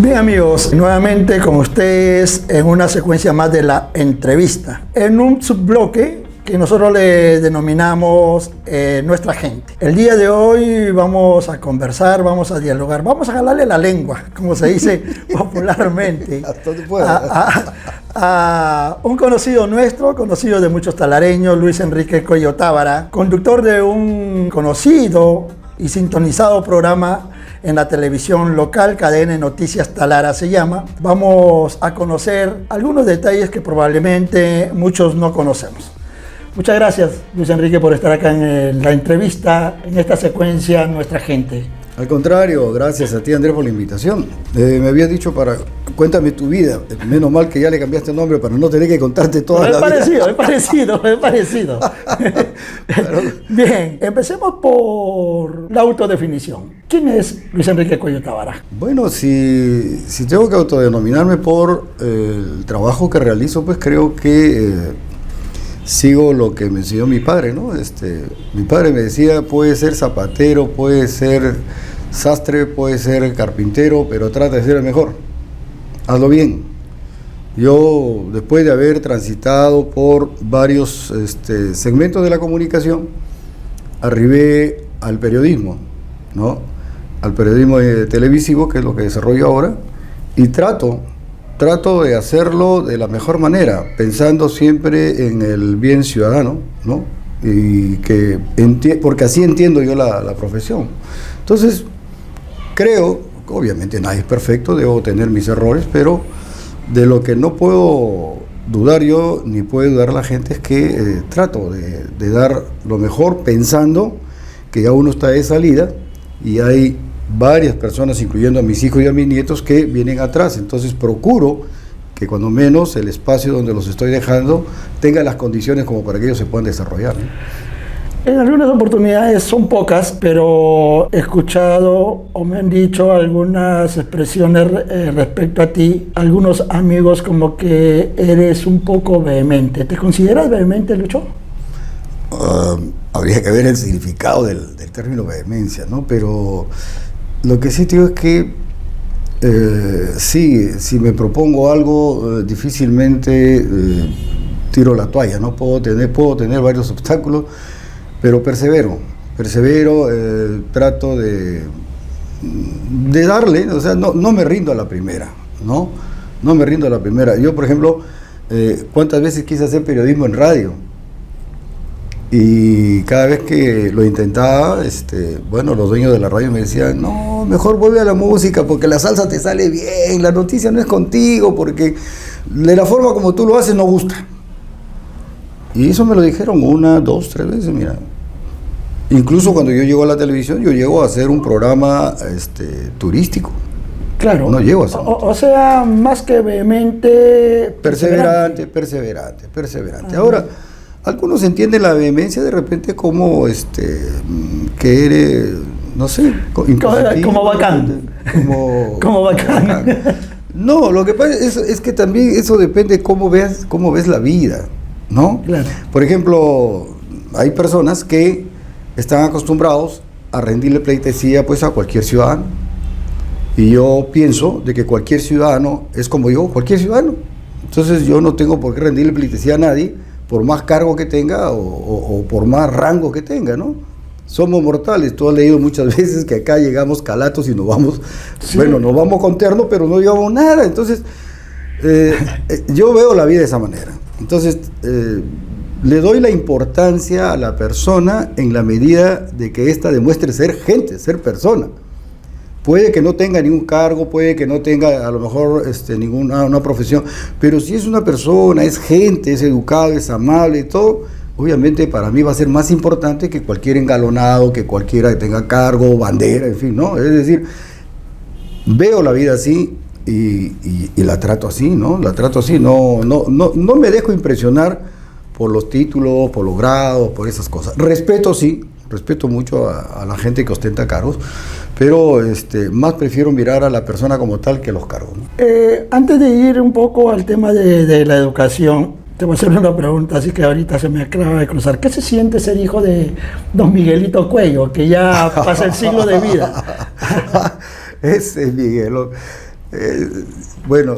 Bien amigos, nuevamente con ustedes en una secuencia más de la entrevista, en un subbloque que nosotros le denominamos Nuestra Gente. El día de hoy vamos a conversar, vamos a dialogar, vamos a jalarle la lengua, como se dice popularmente, a un conocido nuestro, conocido de muchos talareños, Luis Enrique Cuello Tábara, conductor de un conocido y sintonizado programa en la televisión local, Cadena Noticias Talara se llama. Vamos a conocer algunos detalles que probablemente muchos no conocemos. Muchas gracias, Luis Enrique, por estar acá en la entrevista, en esta secuencia Nuestra Gente. Al contrario, gracias a ti, Andrés, por la invitación. Me habías dicho cuéntame tu vida. Menos mal que ya le cambiaste el nombre para no tener que contarte toda la vida. Es parecido. Bien, empecemos por la autodefinición. ¿Quién es Luis Enrique Cuello Tábara? Bueno, si tengo que autodenominarme por el trabajo que realizo, pues creo que sigo lo que me enseñó mi padre, ¿no? Mi padre me decía, puede ser zapatero, puede ser sastre, puede ser carpintero, pero trata de ser el mejor. Hazlo bien. Yo, después de haber transitado por varios segmentos de la comunicación, arribé al periodismo, ¿no? Al periodismo televisivo, que es lo que desarrollo ahora, y trato de hacerlo de la mejor manera, pensando siempre en el bien ciudadano, ¿no? Y porque así entiendo yo la profesión. Entonces, creo, obviamente nadie es perfecto, debo tener mis errores, pero de lo que no puedo dudar yo, ni puede dudar la gente, es que trato de dar lo mejor pensando que ya uno está de salida y hay varias personas, incluyendo a mis hijos y a mis nietos, que vienen atrás. Entonces procuro que cuando menos el espacio donde los estoy dejando tenga las condiciones como para que ellos se puedan desarrollar, ¿no? En algunas oportunidades, son pocas, pero he escuchado o me han dicho algunas expresiones respecto a ti, algunos amigos, como que eres un poco vehemente. ¿Te consideras vehemente, Lucho? Habría que ver el significado del término vehemencia, ¿no? Pero lo que sí te digo es que sí, si me propongo algo, difícilmente tiro la toalla, ¿no? Puedo tener varios obstáculos, pero persevero, trato de darle, o sea, no me rindo a la primera, ¿no? No me rindo a la primera. Yo, por ejemplo, ¿cuántas veces quise hacer periodismo en radio? Y cada vez que lo intentaba, bueno, los dueños de la radio me decían, no, mejor vuelve a la música porque la salsa te sale bien, la noticia no es contigo, porque de la forma como tú lo haces no gusta. Y eso me lo dijeron 1, 2, 3 veces, mira. Incluso cuando yo llego a la televisión, yo llego a hacer un programa turístico. Claro. No llego a hacer. O sea, más que vehemente... Perseverante. Ahora, algunos entienden la vehemencia de repente como que eres, no sé, como bacán. Como bacán. No, lo que pasa es que también eso depende de cómo ves la vida, ¿no? Claro. Por ejemplo, hay personas que están acostumbrados a rendirle pleitesía pues a cualquier ciudadano. Y yo pienso de que cualquier ciudadano es como yo, cualquier ciudadano. Entonces yo no tengo por qué rendirle pleitesía a nadie, por más cargo que tenga o por más rango que tenga, ¿no? Somos mortales. Tú has leído muchas veces que acá llegamos calatos y nos vamos, sí. Bueno, nos vamos con terno, pero no llevamos nada. Entonces, yo veo la vida de esa manera. Entonces, le doy la importancia a la persona en la medida de que ésta demuestre ser gente, ser persona. Puede que no tenga ningún cargo, puede que no tenga a lo mejor ninguna una profesión, pero si es una persona, es gente, es educado, es amable y todo, obviamente para mí va a ser más importante que cualquier engalonado, que cualquiera que tenga cargo, bandera, en fin, ¿no? Es decir, veo la vida así y la trato así, ¿no? La trato así, no me dejo impresionar por los títulos, por los grados, por esas cosas. Respeto mucho a la gente que ostenta cargos, pero más prefiero mirar a la persona como tal que los cargos, ¿no? Antes de ir un poco al tema de la educación, te voy a hacer una pregunta, así que ahorita se me acaba de cruzar. ¿Qué se siente ser hijo de don Miguelito Cuello, que ya pasa el siglo de vida? Ese Miguel. Bueno,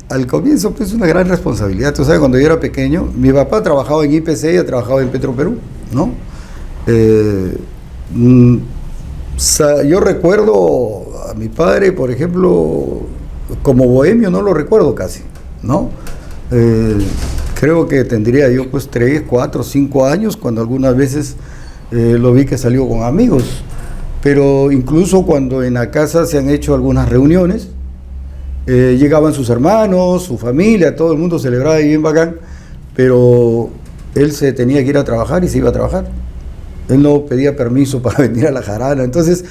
al comienzo pues una gran responsabilidad. Tú sabes, cuando yo era pequeño, mi papá trabajaba en IPC, ella trabajaba en Petroperú, ¿no? Yo recuerdo a mi padre, por ejemplo, como bohemio, no lo recuerdo casi, ¿no? Creo que tendría yo pues 3, 4, 5 años cuando algunas veces lo vi que salió con amigos, pero incluso cuando en la casa se han hecho algunas reuniones, llegaban sus hermanos, su familia, todo el mundo celebraba ahí bien bacán, pero él se tenía que ir a trabajar y se iba a trabajar. Él no pedía permiso para venir a la jarana. Entonces,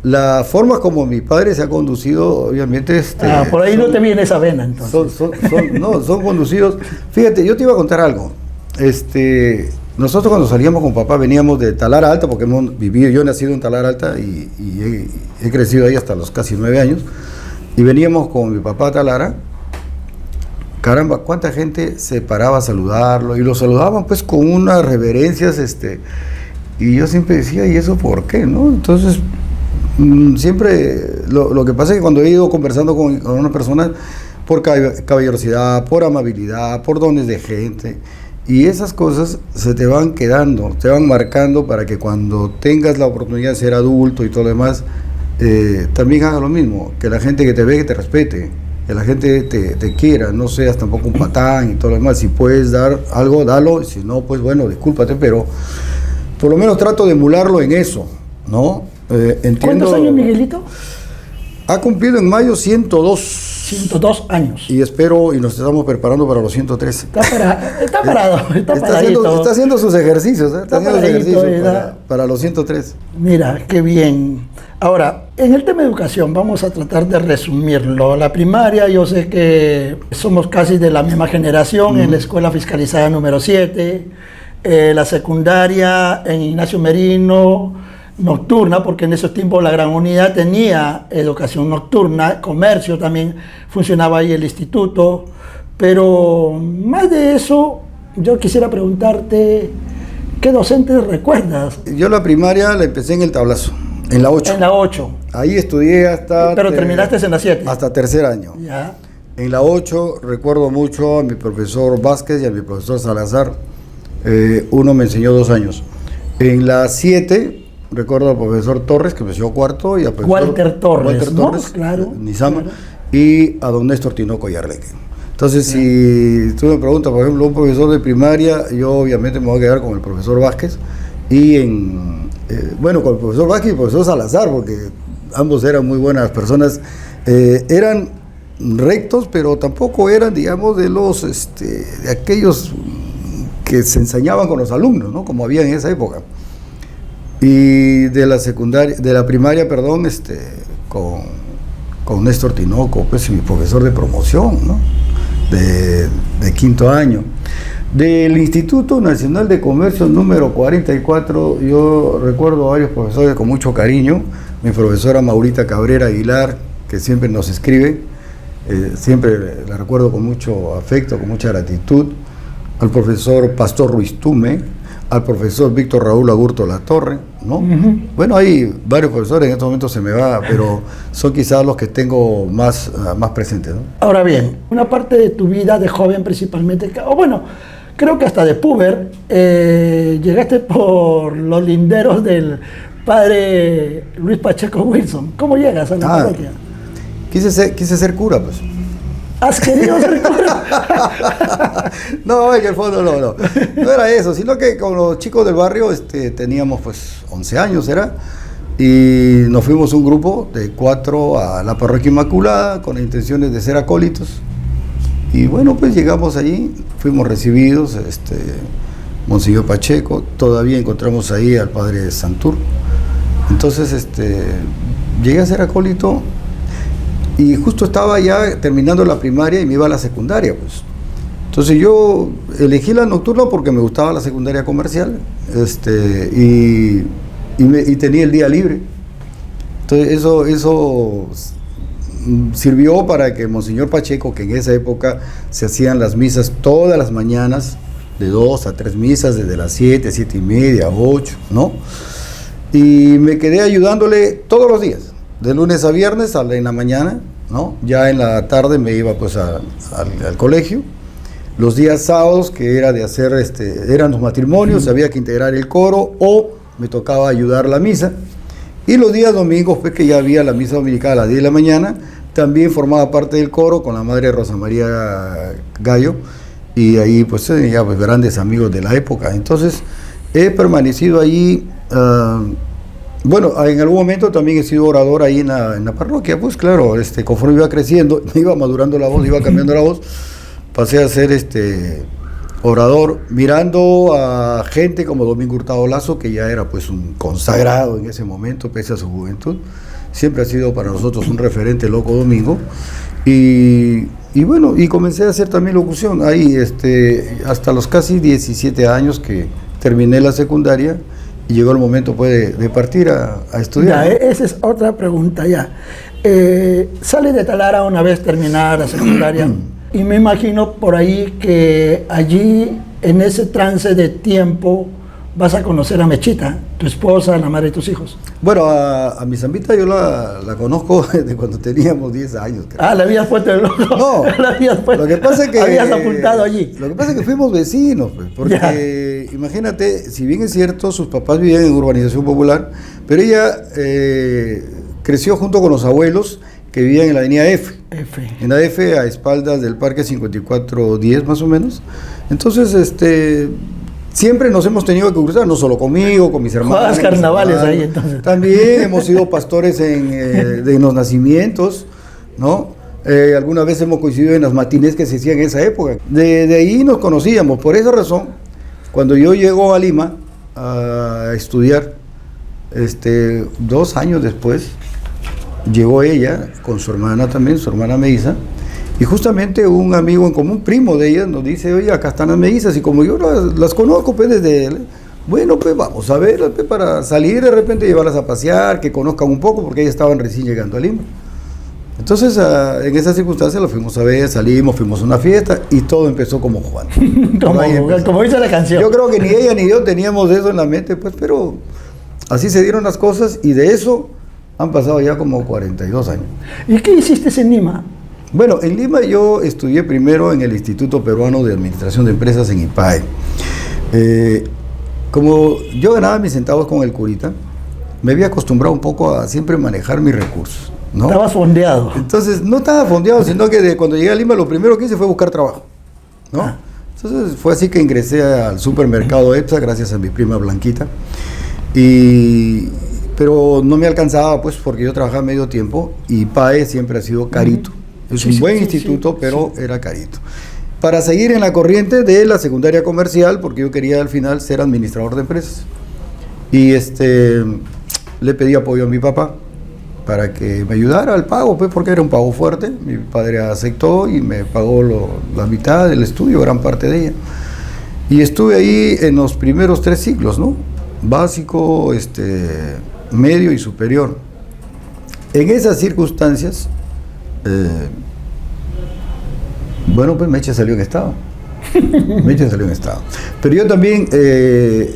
la forma como mi padre se ha conducido, obviamente... por ahí no te viene esa vena, entonces. Son conducidos... Fíjate, yo te iba a contar algo. Nosotros cuando salíamos con papá veníamos de Talara Alta, porque hemos vivido, yo he nacido en Talara Alta y he crecido ahí hasta los casi 9 años, y veníamos con mi papá a Talara. Caramba, cuánta gente se paraba a saludarlo, y lo saludaban pues con unas reverencias, y yo siempre decía, ¿y eso por qué? ¿No? Entonces, siempre, lo que pasa es que cuando he ido conversando con una persona, por caballerosidad, por amabilidad, por dones de gente, y esas cosas se te van quedando, te van marcando para que cuando tengas la oportunidad de ser adulto y todo lo demás, también haga lo mismo, que la gente que te ve, que te respete, que la gente te quiera, no seas tampoco un patán y todo lo demás. Si puedes dar algo, dalo, si no, pues bueno, discúlpate, pero por lo menos trato de emularlo en eso, ¿no? Entiendo. ¿Cuántos años, Miguelito? Ha cumplido en mayo 102. 102 años. Y espero, y nos estamos preparando para los 103. Está parado, está haciendo sus ejercicios, está haciendo sus ejercicios para los 103. Mira, qué bien. Ahora, en el tema de educación, vamos a tratar de resumirlo. La primaria, yo sé que somos casi de la misma generación, en la escuela fiscalizada número 7. La secundaria en Ignacio Merino, nocturna, porque en esos tiempos la Gran Unidad tenía educación nocturna, comercio también, funcionaba ahí el instituto, pero más de eso, yo quisiera preguntarte, ¿qué docentes recuerdas? Yo la primaria la empecé en el Tablazo, en la 8. En la 8. Ahí estudié hasta... Pero terminaste en la 7. Hasta tercer año. Ya. En la 8 recuerdo mucho a mi profesor Vázquez y a mi profesor Salazar. Uno me enseñó 2 años. En la 7 recuerdo al profesor Torres, que me enseñó cuarto, y al profesor Walter Torres, ¿no? Claro, Nizama, claro. Y a don Néstor Tinoco Yarleque. Entonces, si tú me preguntas, por ejemplo, un profesor de primaria, yo obviamente me voy a quedar con el profesor Vázquez, y con el profesor Vázquez y el profesor Salazar, porque ambos eran muy buenas personas, eran rectos, pero tampoco eran, digamos, de aquellos que se enseñaban con los alumnos, ¿no? Como había en esa época. Y de la primaria, con Néstor Tinoco, pues mi profesor de promoción, ¿no? De quinto año. Del Instituto Nacional de Comercio número 44, yo recuerdo a varios profesores con mucho cariño. Mi profesora Maurita Cabrera Aguilar, que siempre nos escribe, siempre la recuerdo con mucho afecto, con mucha gratitud. Al profesor Pastor Ruiz Tume, al profesor Víctor Raúl Agurto Latorre, ¿no? Bueno, hay varios profesores, en estos momentos se me va, pero son quizás los que tengo más presentes, ¿no? Ahora bien, una parte de tu vida de joven principalmente, o bueno, creo que hasta de puber, llegaste por los linderos del padre Luis Pacheco Wilson. ¿Cómo llegas a la parroquia? Quise ser cura, pues. ¿Has querido ser cura? No, en el fondo no era eso, sino que con los chicos del barrio teníamos pues 11 años, y nos fuimos un grupo de 4 a la parroquia Inmaculada con intenciones de ser acólitos, y bueno, pues llegamos allí, fuimos recibidos, Monseñor Pacheco, todavía encontramos ahí al padre Santur. Entonces llegué a ser acólito. Y justo estaba ya terminando la primaria y me iba a la secundaria, pues. Entonces yo elegí la nocturna porque me gustaba la secundaria comercial, y tenía el día libre. Entonces eso sirvió para que Monseñor Pacheco, que en esa época se hacían las misas todas las mañanas, de 2 a 3 misas, desde las 7, 7 y media, 8, ¿no? Y me quedé ayudándole todos los días. De lunes a viernes en la mañana, ¿no? Ya en la tarde me iba pues al colegio. Los días sábados, que era de hacer, eran los matrimonios, había que integrar el coro o me tocaba ayudar la misa. Y los días domingos, pues que ya había la misa dominical a las 10 de la mañana, también formaba parte del coro con la madre Rosa María Gallo, y ahí pues ya pues, grandes amigos de la época. Entonces he permanecido allí. Bueno, en algún momento también he sido orador ahí en la parroquia, pues claro, conforme iba creciendo, iba madurando la voz, iba cambiando la voz, pasé a ser orador, mirando a gente como Domingo Hurtado Lazo, que ya era pues un consagrado en ese momento, pese a su juventud. Siempre ha sido para nosotros un referente, Loco Domingo. Y bueno, y comencé a hacer también locución ahí, hasta los casi 17 años que terminé la secundaria. Y llegó el momento pues, de partir a estudiar. Ya, esa es otra pregunta ya. Sale de Talara una vez terminada la secundaria y me imagino por ahí que allí, en ese trance de tiempo, vas a conocer a Mechita, tu esposa, la madre de tus hijos. Bueno, a mi Zambita yo la conozco desde cuando teníamos 10 años. Creo. Ah, ¿le habías puesto el ojo? No, lo que pasa es que... Habías apuntado allí. Lo que pasa es que fuimos vecinos, pues, porque imagínate, si bien es cierto, sus papás vivían en urbanización popular, pero ella creció junto con los abuelos que vivían en la avenida F. En la F, a espaldas del Parque 5410 más o menos. Entonces, siempre nos hemos tenido que cruzar, no solo conmigo, con mis hermanos. Jugabas carnavales ahí entonces. También hemos sido pastores de los nacimientos, ¿no? Alguna vez hemos coincidido en las matines que se hacían en esa época. De ahí nos conocíamos. Por esa razón, cuando yo llego a Lima a estudiar, 2 años después, llegó ella con su hermana también, su hermana Melissa. Y justamente un amigo en común, primo de ella, nos dice, oye, acá están las mellizas, y como yo las conozco, pues desde, bueno, pues vamos a ver, pues, para salir de repente, llevarlas a pasear, que conozcan un poco, porque ellas estaban recién llegando a Lima. Entonces, en esas circunstancias las fuimos a ver, salimos, fuimos a una fiesta, y todo empezó como Juan. como dice la canción. Yo creo que ni ella ni yo teníamos eso en la mente, pues, pero así se dieron las cosas, y de eso han pasado ya como 42 años. ¿Y qué hiciste en Lima? Bueno, en Lima yo estudié primero en el Instituto Peruano de Administración de Empresas en IPAE. Como yo ganaba mis centavos con el curita, me había acostumbrado un poco a siempre manejar mis recursos, ¿no? Estabas fondeado. Entonces, no estaba fondeado, sino que cuando llegué a Lima lo primero que hice fue buscar trabajo, ¿no? Ah. Entonces fue así que ingresé al supermercado EPSA gracias a mi prima Blanquita. Pero no me alcanzaba pues porque yo trabajaba medio tiempo y IPAE siempre ha sido carito. Es un buen instituto, pero era carito. Para seguir en la corriente de la secundaria comercial, porque yo quería al final ser administrador de empresas. Y le pedí apoyo a mi papá para que me ayudara al pago, pues porque era un pago fuerte. Mi padre aceptó y me pagó la mitad del estudio, gran parte de ella. Y estuve ahí en los primeros 3 ciclos, ¿no? Básico, medio y superior. En esas circunstancias, bueno, pues Mecha salió en estado. Pero yo también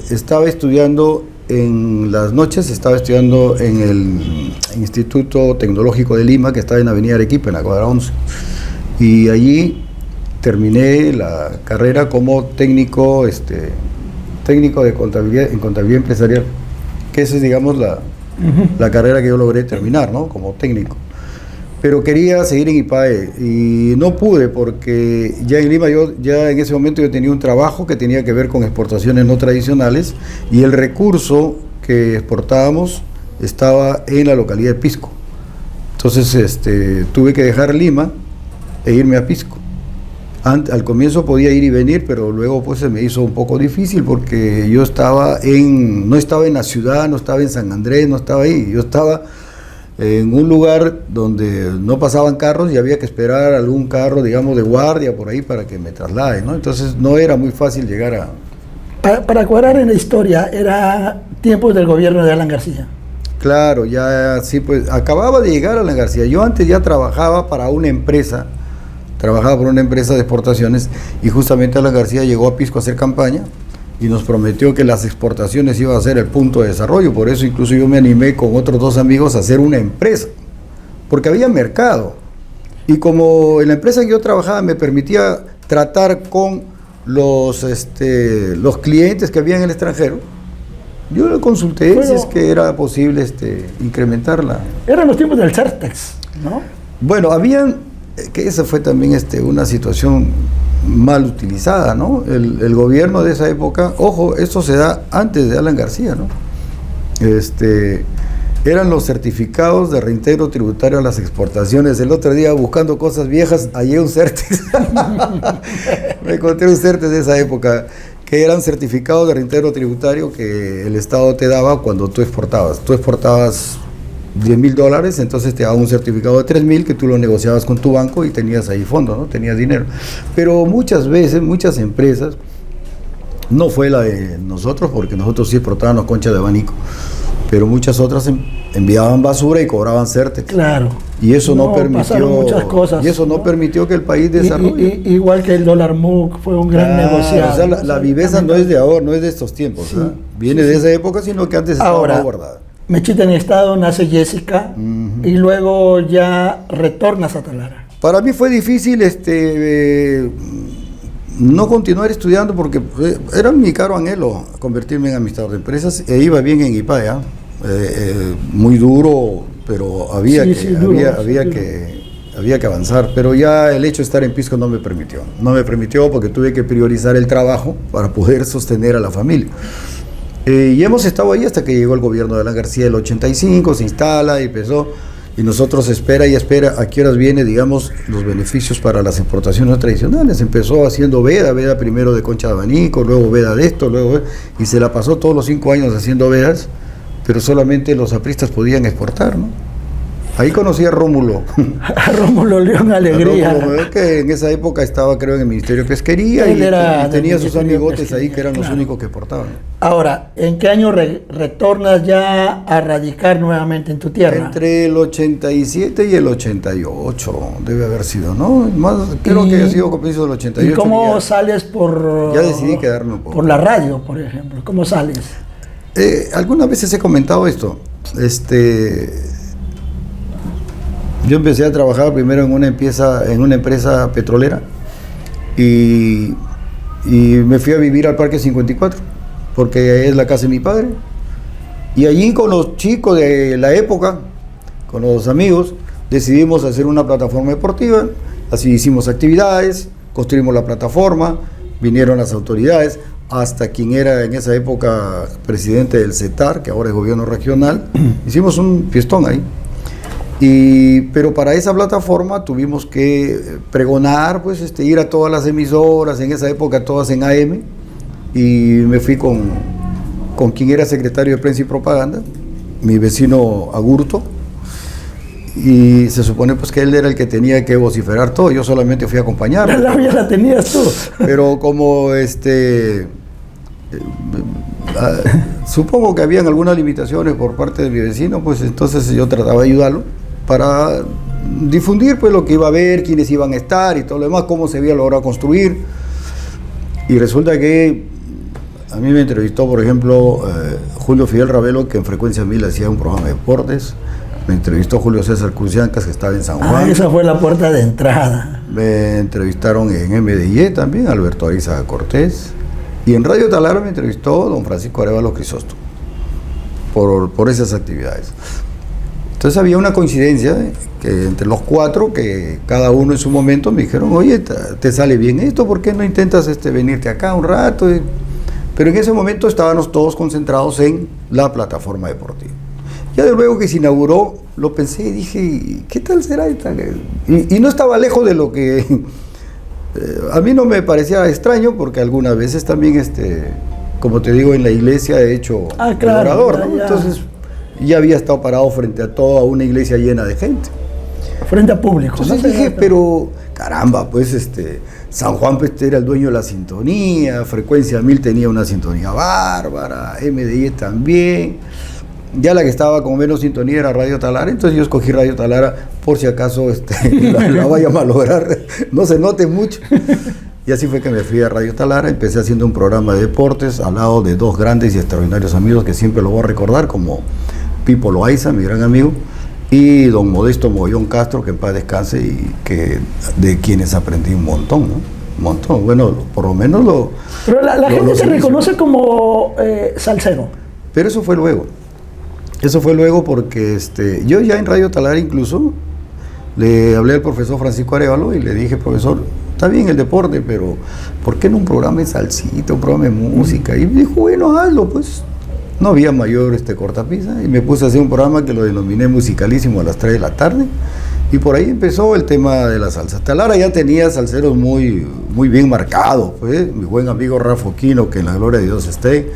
estaba estudiando en las noches, estaba estudiando en el Instituto Tecnológico de Lima, que está en Avenida Arequipa, en la cuadra 11. Y allí terminé la carrera como técnico de contabilidad, en contabilidad empresarial, que esa es, digamos, la carrera que yo logré terminar, ¿no? Como técnico. Pero quería seguir en IPAE y no pude porque ya en Lima, ya en ese momento yo tenía un trabajo que tenía que ver con exportaciones no tradicionales y el recurso que exportábamos estaba en la localidad de Pisco. Entonces tuve que dejar Lima e irme a Pisco. Al comienzo podía ir y venir, pero luego pues se me hizo un poco difícil porque yo no estaba en la ciudad, no estaba en San Andrés, no estaba ahí, yo estaba en un lugar donde no pasaban carros y había que esperar algún carro, digamos, de guardia por ahí para que me traslade, ¿no? Entonces no era muy fácil llegar a... Para cuadrar en la historia, era tiempos del gobierno de Alan García. Claro, ya sí, pues acababa de llegar Alan García. Yo antes ya trabajaba por una empresa de exportaciones y justamente Alan García llegó a Pisco a hacer campaña y nos prometió que las exportaciones iban a ser el punto de desarrollo. Por eso incluso yo me animé con otros 2 amigos a hacer una empresa, porque había mercado. Y como en la empresa que yo trabajaba me permitía tratar con los clientes que había en el extranjero, yo le consulté si es que era posible incrementarla. Eran los tiempos del Certex, ¿no? Bueno, que esa fue también una situación mal utilizada, ¿no? El gobierno de esa época, ojo, esto se da antes de Alan García, ¿no? Eran los certificados de reintegro tributario a las exportaciones. El otro día, buscando cosas viejas, hallé un Certex. Me encontré un Certex de esa época, que eran certificados de reintegro tributario que el Estado te daba cuando tú exportabas. Tú exportabas $10,000, entonces te daba un certificado de 3,000 que tú lo negociabas con tu banco y tenías ahí fondos, ¿no? Tenías dinero. Pero muchas veces, muchas empresas, no fue la de nosotros, porque nosotros sí exportábamos concha de abanico, pero muchas otras enviaban basura y cobraban Certex. Claro. Y eso no permitió muchas cosas, y eso no permitió que el país desarrolle. Igual que el dólar MUC fue un gran negociado. O sea, la viveza no es de ahora, no es de estos tiempos, sí, viene de esa época, sino que antes estaba más guardada. Mechita en estado, nace Jessica, y luego ya retornas a Talara. Para mí fue difícil no continuar estudiando porque era mi caro anhelo convertirme en administrador de empresas e iba bien en IPAE, muy duro, pero había que avanzar, pero ya el hecho de estar en Pisco no me permitió porque tuve que priorizar el trabajo para poder sostener a la familia. Y hemos estado ahí hasta que llegó el gobierno de Alan García el 85, se instala y empezó, y nosotros espera a qué horas viene, digamos, los beneficios para las exportaciones tradicionales. Empezó haciendo veda primero de concha de abanico, luego veda de esto, y se la pasó todos los 5 años haciendo vedas, pero solamente los apristas podían exportar, ¿no? Ahí conocí a Rómulo. A Rómulo León Alegría. Rómulo, que en esa época estaba, creo, en el Ministerio de Pesquería y tenía sus amigotes ahí que eran los únicos que exportaban. Ahora, ¿en qué año retornas ya a radicar nuevamente en tu tierra? Entre el 87 y el 88 debe haber sido, ¿no? Creo que ha sido comienzo del 88. ¿Y cómo sales por...? Ya decidí quedarme un poco. Por la radio, por ejemplo. ¿Cómo sales? Algunas veces he comentado esto. Yo empecé a trabajar primero en una empresa petrolera y me fui a vivir al Parque 54, porque es la casa de mi padre. Y allí con los chicos de la época, con los amigos, decidimos hacer una plataforma deportiva. Así hicimos actividades, construimos la plataforma, vinieron las autoridades, hasta quien era en esa época presidente del CETAR, que ahora es gobierno regional. Hicimos un fiestón ahí. Pero para esa plataforma tuvimos que pregonar, pues ir a todas las emisoras, en esa época todas en AM, y me fui con quien era secretario de prensa y propaganda, mi vecino Agurto, y se supone pues que él era el que tenía que vociferar todo, yo solamente fui a acompañarlo. La labia la tenías tú. Pero como supongo que habían algunas limitaciones por parte de mi vecino, pues entonces yo trataba de ayudarlo para difundir pues lo que iba a haber, quiénes iban a estar y todo lo demás, cómo se había logrado construir. Y resulta que a mí me entrevistó, por ejemplo, Julio Fidel Ravelo, que en Frecuencia 1000 hacía un programa de deportes. Me entrevistó Julio César Cruciancas, que estaba en San Juan. Esa fue la puerta de entrada. Me entrevistaron en MDY también, Alberto Ariza Cortés. Y en Radio Talara me entrevistó don Francisco Arevalo Crisóstomo por esas actividades. Entonces había una coincidencia que entre los 4, que cada uno en su momento me dijeron, oye, te sale bien esto, ¿por qué no intentas venirte acá un rato? Pero en ese momento estábamos todos concentrados en la plataforma deportiva. Ya de luego que se inauguró, lo pensé y dije, ¿qué tal será esta? Y no estaba lejos de lo que... a mí no me parecía extraño, porque algunas veces también, como te digo, en la iglesia he hecho orador, ¿no? Entonces ya había estado parado frente a toda una iglesia llena de gente. Frente a público. Entonces dije, pero caramba, pues San Juan pues, era el dueño de la sintonía, Frecuencia 1000 tenía una sintonía bárbara, MDY también. Ya la que estaba con menos sintonía era Radio Talara, entonces yo escogí Radio Talara por si acaso la vaya a malograr, no se note mucho. Y así fue que me fui a Radio Talara, empecé haciendo un programa de deportes al lado de 2 grandes y extraordinarios amigos que siempre lo voy a recordar, como Pipo Loaiza, mi gran amigo, y don Modesto Mogollón Castro, que en paz descanse, y que de quienes aprendí un montón, ¿no? Un montón. Bueno, por lo menos lo... Pero la gente te reconoce como salsero. Pero eso fue luego. Eso fue luego porque yo ya en Radio Talara incluso le hablé al profesor Francisco Arevalo y le dije, profesor, está bien el deporte, pero ¿por qué no un programa de salsita, un programa de música? Y me dijo, bueno, hazlo, pues. No había mayor cortapisa y me puse a hacer un programa que lo denominé Musicalísimo a las 3 de la tarde y por ahí empezó el tema de la salsa. Talara ya tenía salseros muy bien marcados, pues. Mi buen amigo Rafa Quino, que en la gloria de Dios esté.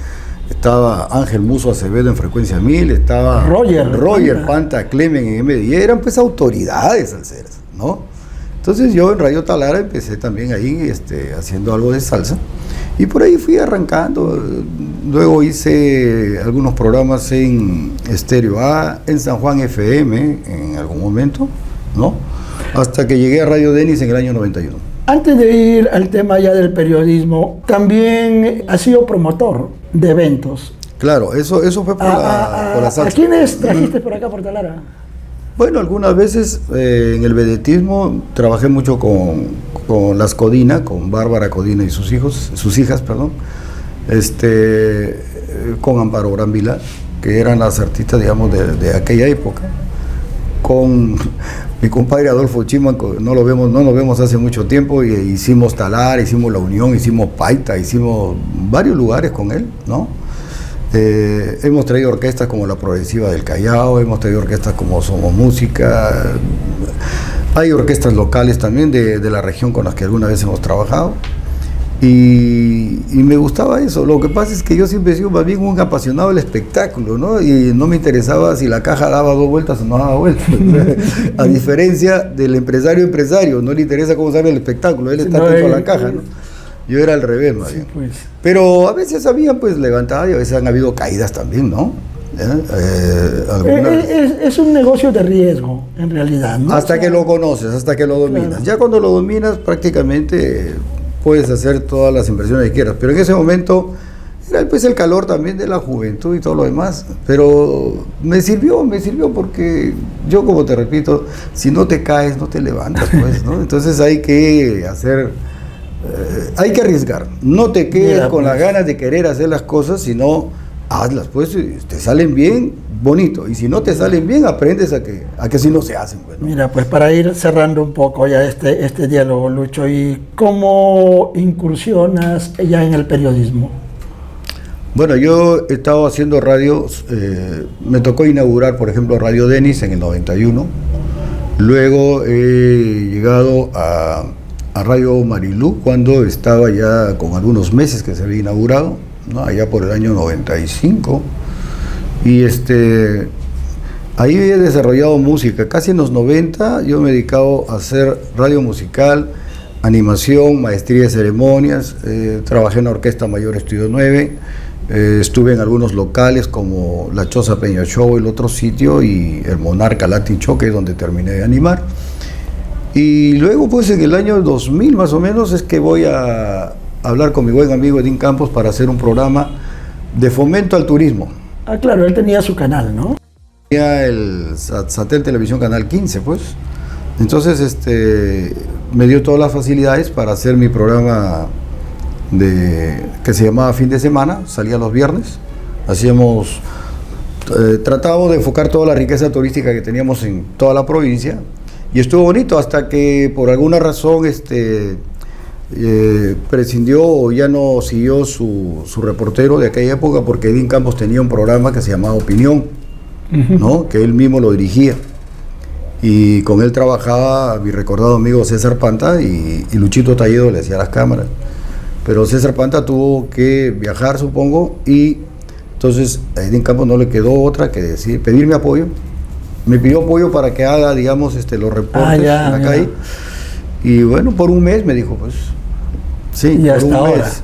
Estaba Ángel Muso Acevedo en Frecuencia 1000, estaba Roger Panta Clemen en MDI, eran pues autoridades salseras, ¿no? Entonces yo en Radio Talara empecé también ahí haciendo algo de salsa y por ahí fui arrancando. Luego hice algunos programas en Estéreo A, en San Juan FM en algún momento, ¿no? Hasta que llegué a Radio Denis en el año 91. Antes de ir al tema ya del periodismo, también has sido promotor de eventos. Claro, eso fue por la salsa. ¿A quiénes trajiste por acá, por Talara? Bueno, algunas veces en el vedetismo trabajé mucho con las Codina, con Bárbara Codina y sus hijas, con Amparo Brambila, que eran las artistas, digamos, de aquella época, con mi compadre Adolfo Chima, no nos vemos hace mucho tiempo, y hicimos Talara, hicimos La Unión, hicimos Paita, hicimos varios lugares con él, ¿no? Hemos traído orquestas como la Progresiva del Callao, hemos traído orquestas como Somos Música, hay orquestas locales también de la región con las que alguna vez hemos trabajado. Y me gustaba eso. Lo que pasa es que yo siempre he sido más bien un apasionado del espectáculo, ¿no? Y no me interesaba si la caja daba 2 vueltas o no daba vueltas. A diferencia del empresario, no le interesa cómo sale el espectáculo, él está atento a la caja, ¿no? Yo era al revés, más bien. Pues. Pero a veces habían pues levantadas y a veces han habido caídas también, ¿no? Es un negocio de riesgo, en realidad, ¿no? Hasta que lo conoces, hasta que lo dominas. Claro. Ya cuando lo dominas, prácticamente puedes hacer todas las inversiones que quieras, pero en ese momento era pues el calor también de la juventud y todo lo demás, pero me sirvió porque yo, como te repito, si no te caes, no te levantas, pues, ¿no? Entonces hay que hay que arriesgar, no te quedes con las ganas de querer hacer las cosas, sino hazlas, pues, te salen bien, bonito, y si no te salen bien, aprendes a que si no se hacen, pues, ¿no? Mira, pues para ir cerrando un poco ya este diálogo, Lucho, ¿y cómo incursionas ya en el periodismo? Bueno, yo he estado haciendo radio, me tocó inaugurar, por ejemplo, Radio Denis en el 91, luego he llegado a Radio Marilú cuando estaba ya con algunos meses que se había inaugurado, ¿no? Allá por el año 95, y ahí he desarrollado música. Casi en los 90 yo me he dedicado a hacer radio musical, animación, maestría de ceremonias, trabajé en la Orquesta Mayor Estudio 9, estuve en algunos locales como La Choza Peña Show, el otro sitio, y el Monarca Latin Show, que es donde terminé de animar. Y luego pues en el año 2000 más o menos es que voy a hablar con mi buen amigo Edín Campos para hacer un programa de fomento al turismo. Ah, claro, él tenía su canal, ¿no? Tenía el Satel Televisión Canal 15, pues. Entonces me dio todas las facilidades para hacer mi programa que se llamaba Fin de Semana, salía los viernes. Tratábamos de enfocar toda la riqueza turística que teníamos en toda la provincia, y estuvo bonito hasta que por alguna razón prescindió o ya no siguió su reportero de aquella época, porque Edín Campos tenía un programa que se llamaba Opinión, ¿no? Que él mismo lo dirigía, y con él trabajaba mi recordado amigo César Panta, y Luchito Talledo le hacía las cámaras, pero César Panta tuvo que viajar, supongo, y entonces a Edín Campos no le quedó otra que pedirme apoyo. Me pidió apoyo para que haga, digamos, los reportes en la calle. Y bueno, por un mes me dijo, pues, sí, y por un mes.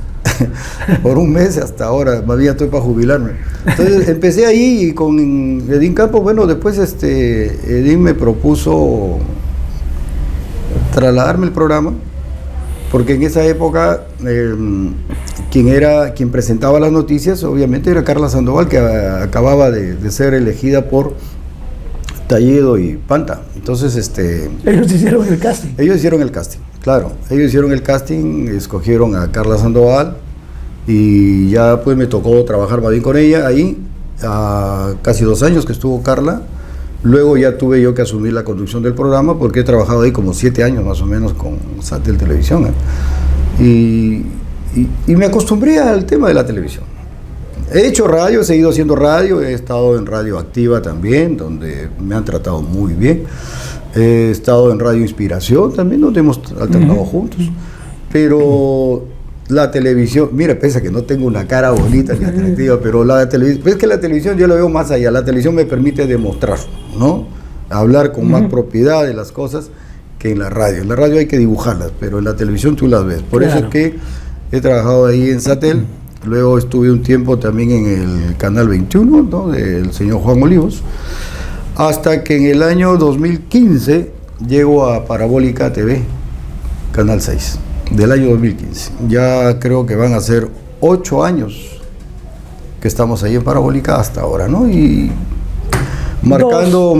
Por un mes hasta ahora, más bien estoy para jubilarme. Entonces empecé ahí y con Edín Campos, bueno, después Edín me propuso trasladarme el programa, porque en esa época quien presentaba las noticias, obviamente, era Carla Sandoval, que acababa de ser elegida por Talledo y Panta. Entonces, Ellos hicieron el casting. ellos hicieron el casting, claro. Ellos hicieron el casting, escogieron a Carla Sandoval y ya pues me tocó trabajar más bien con ella ahí, casi 2 años que estuvo Carla. Luego ya tuve yo que asumir la conducción del programa porque he trabajado ahí como 7 años más o menos con Satel Televisión. Y me acostumbré al tema de la televisión. He hecho radio, he seguido haciendo radio, he estado en Radio Activa también, donde me han tratado muy bien. He estado en Radio Inspiración también, donde hemos alternado juntos. Pero la televisión, mira, pese a que no tengo una cara bonita ni atractiva, pero la televisión, es que la televisión yo lo veo más allá. La televisión me permite demostrar, ¿no? Hablar con más propiedad de las cosas que en la radio. En la radio hay que dibujarlas, pero en la televisión tú las ves. Por eso es que he trabajado ahí en Satel. Luego estuve un tiempo también en el Canal 21, ¿no? Del señor Juan Olivos, hasta que en el año 2015 llego a Parabólica TV, Canal 6, del año 2015. Ya creo que van a ser 8 años que estamos ahí en Parabólica hasta ahora, ¿no? Y marcando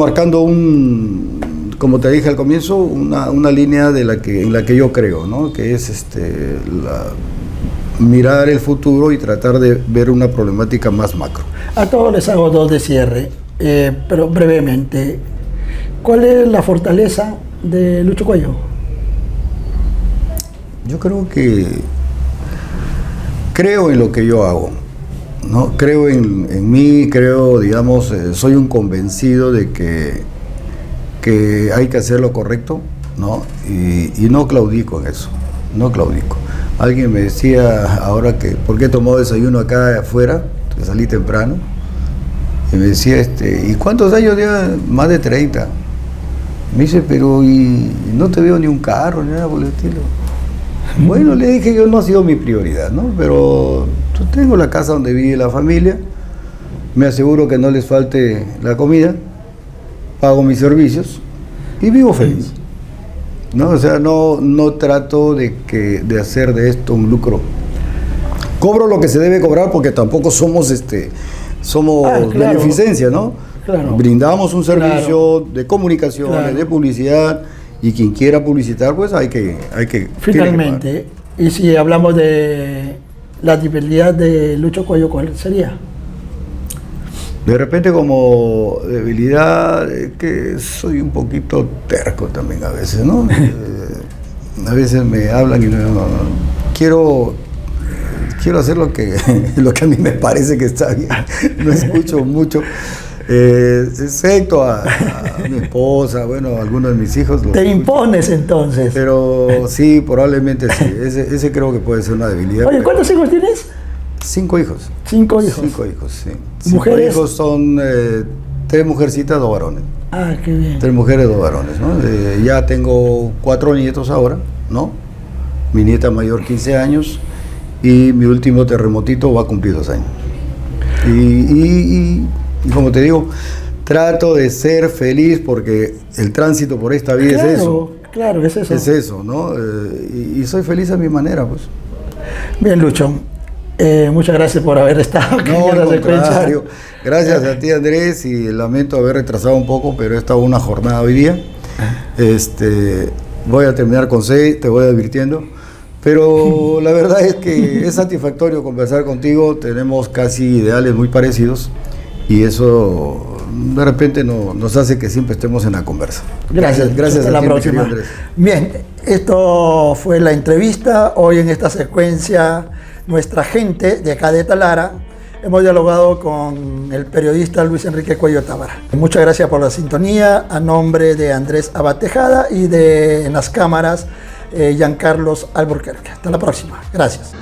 como te dije al comienzo, una línea en la que yo creo, ¿no? Que es mirar el futuro y tratar de ver una problemática más macro. A todos les hago 2 de cierre, pero brevemente. ¿Cuál es la fortaleza de Lucho Cuello? Yo creo que creo en lo que yo hago, ¿no? Creo en mí, creo, digamos, soy un convencido de que hay que hacer lo correcto, ¿no? Y no claudico en eso, no claudico. Alguien me decía ahora que, ¿por qué tomó desayuno acá afuera? Que salí temprano. Y me decía, ¿y cuántos años lleva? Más de 30. Me dice, pero y no te veo ni un carro, ni nada por el estilo. Bueno, le dije, yo no ha sido mi prioridad, ¿no? Pero yo tengo la casa donde vive la familia, me aseguro que no les falte la comida, pago mis servicios y vivo feliz. ¿No? O sea, no trato de hacer de esto un lucro. Cobro lo que se debe cobrar porque tampoco somos claro, beneficencia, ¿no? Claro. Brindamos un servicio de comunicaciones, de publicidad, y quien quiera publicitar, pues hay que finalmente, y si hablamos de la debilidad de Lucho Cuello, ¿cuál sería? De repente como debilidad, que soy un poquito terco también a veces, ¿no? A veces me hablan y no, quiero hacer lo que a mí me parece que está bien. No escucho mucho, excepto a mi esposa, bueno, a algunos de mis hijos. Te impones entonces. Pero sí, probablemente sí. Ese creo que puede ser una debilidad. Oye, ¿cuántos hijos tienes? 5 hijos. 5 hijos. 5 hijos, sí. 5 ¿Mujeres? hijos son 3 mujercitas, 2 varones. Ah, qué bien. 3 mujeres, 2 varones, ¿no? Ya tengo 4 nietos ahora, ¿no? Mi nieta mayor 15 años y mi último terremotito va a cumplir 2 años. Y como te digo, trato de ser feliz porque el tránsito por esta vida es eso. Claro, es eso. Es eso, ¿no? Y soy feliz a mi manera, pues. Bien, Lucho. Muchas gracias por haber estado aquí en la secuencia. Gracias a ti, Andrés, y lamento haber retrasado un poco, pero he estado una jornada hoy día. Voy a terminar con 6, te voy advirtiendo. Pero la verdad es que es satisfactorio conversar contigo, tenemos casi ideales muy parecidos y eso de repente nos hace que siempre estemos en la conversa. Gracias Hasta a la ti, próxima. Andrés. Bien, esto fue la entrevista. Hoy en esta secuencia, nuestra gente de acá de Talara, hemos dialogado con el periodista Luis Enrique Cuello Tábara. Muchas gracias por la sintonía, a nombre de Andrés Abad Tejada y en las cámaras, Giancarlos Alburquerque. Hasta la próxima. Gracias.